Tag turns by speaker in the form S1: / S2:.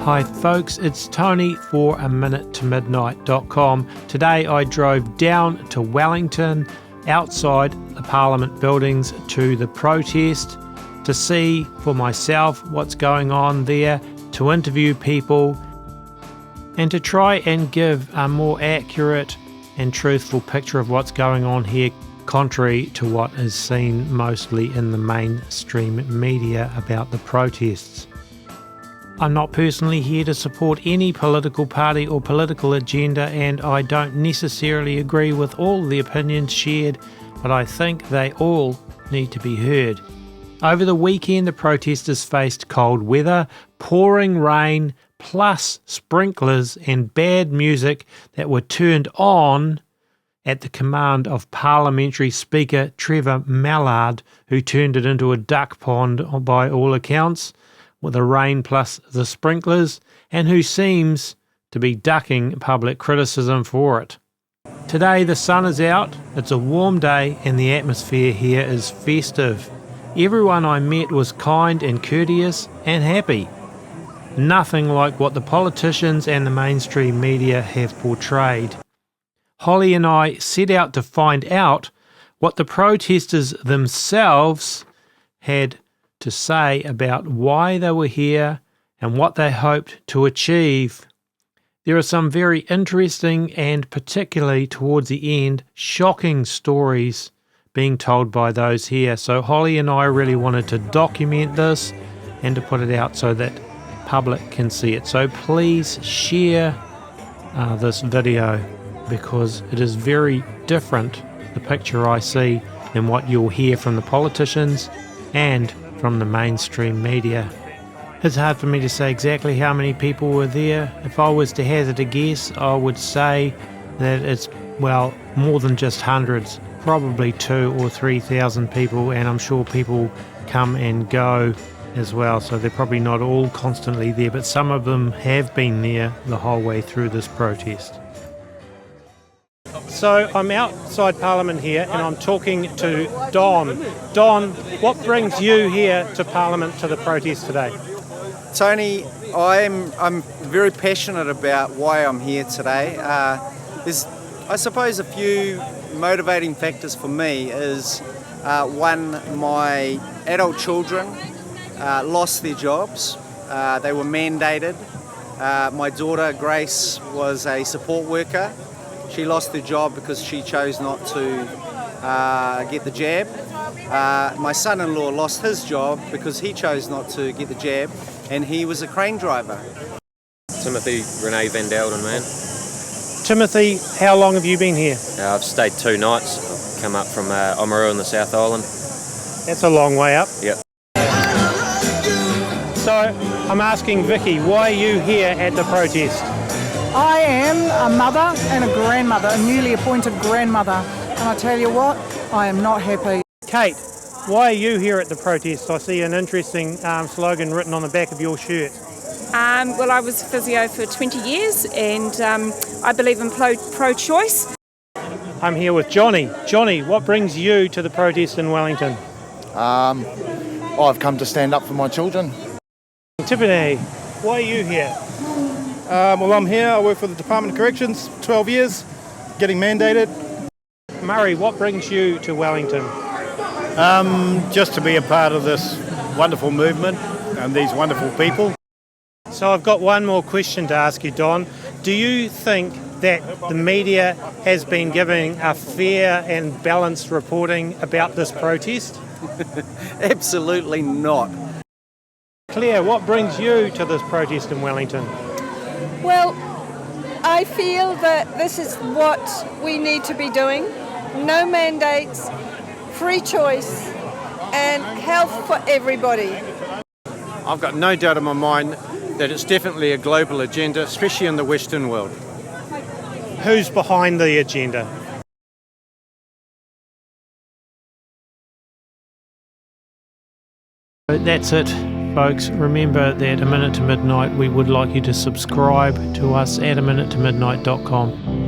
S1: Hi folks, it's Tony for aminutetomidnight.com. Today I drove down to Wellington, outside the Parliament buildings, to the protest to see for myself what's going on there, to interview people and to try and give a more accurate and truthful picture of what's going on here, contrary to what is seen mostly in the mainstream media about the protests. I'm not personally here to support any political party or political agenda, and I don't necessarily agree with all the opinions shared, but I think they all need to be heard. Over the weekend, the protesters faced cold weather, pouring rain, plus sprinklers and bad music that were turned on at the command of Parliamentary Speaker Trevor Mallard, who turned it into a duck pond by all accounts, with the rain plus the sprinklers, and who seems to be ducking public criticism for it. Today the sun is out, it's a warm day, and the atmosphere here is festive. Everyone I met was kind and courteous and happy. Nothing like what the politicians and the mainstream media have portrayed. Holly and I set out to find out what the protesters themselves had to say about why they were here and what they hoped to achieve. There are some very interesting and particularly towards the end shocking stories being told by those here. So Holly and I really wanted to document this and to put it out so that public can see it. So please share this video, because it is very different, the picture I see, than what you'll hear from the politicians and from the mainstream media. It's hard for me to say exactly how many people were there. If I was to hazard a guess, I would say that it's, well, more than just hundreds, probably 2,000 or 3,000 people, and I'm sure people come and go as well, so they're probably not all constantly there, but some of them have been there the whole way through this protest. So I'm outside Parliament here and I'm talking to Don. Don, what brings you here to Parliament to the protest today?
S2: Tony, I'm very passionate about why I'm here today. There's, I suppose, a few motivating factors for me is one, my adult children lost their jobs. They were mandated. My daughter Grace was a support worker. She lost her job because she chose not to get the jab. My son-in-law lost his job because he chose not to get the jab, and he was a crane driver.
S3: Timothy Renee Van Delden, man.
S1: Timothy, how long have you been here?
S3: I've stayed 2 nights. I've come up from Oamaru in the South Island.
S1: That's a long way up.
S3: Yep.
S1: So I'm asking Vicky, why are you here at the protest?
S4: I am a mother and a grandmother, a newly appointed grandmother, and I tell you what, I am not happy.
S1: Kate, why are you here at the protest? I see an interesting slogan written on the back of your shirt.
S5: Well, I was a physio for 20 years and I believe in pro-choice.
S1: I'm here with Johnny. Johnny, what brings you to the protest in Wellington?
S6: I've come to stand up for my children.
S1: Tiffany, why are you here?
S7: Well, I'm here. I work for the Department of Corrections, 12 years, getting mandated.
S1: Murray, what brings you to Wellington?
S7: Just to be a part of this wonderful movement and these wonderful people.
S1: So I've got one more question to ask you, Don. Do you think that the media has been giving a fair and balanced reporting about this protest?
S2: Absolutely not.
S1: Claire, what brings you to this protest in Wellington?
S5: Well, I feel that this is what we need to be doing. No mandates, free choice, and health for everybody.
S8: I've got no doubt in my mind that it's definitely a global agenda, especially in the Western world.
S1: Who's behind the agenda? That's it, folks. Remember that A Minute to Midnight, we would like you to subscribe to us at aminutetomidnight.com.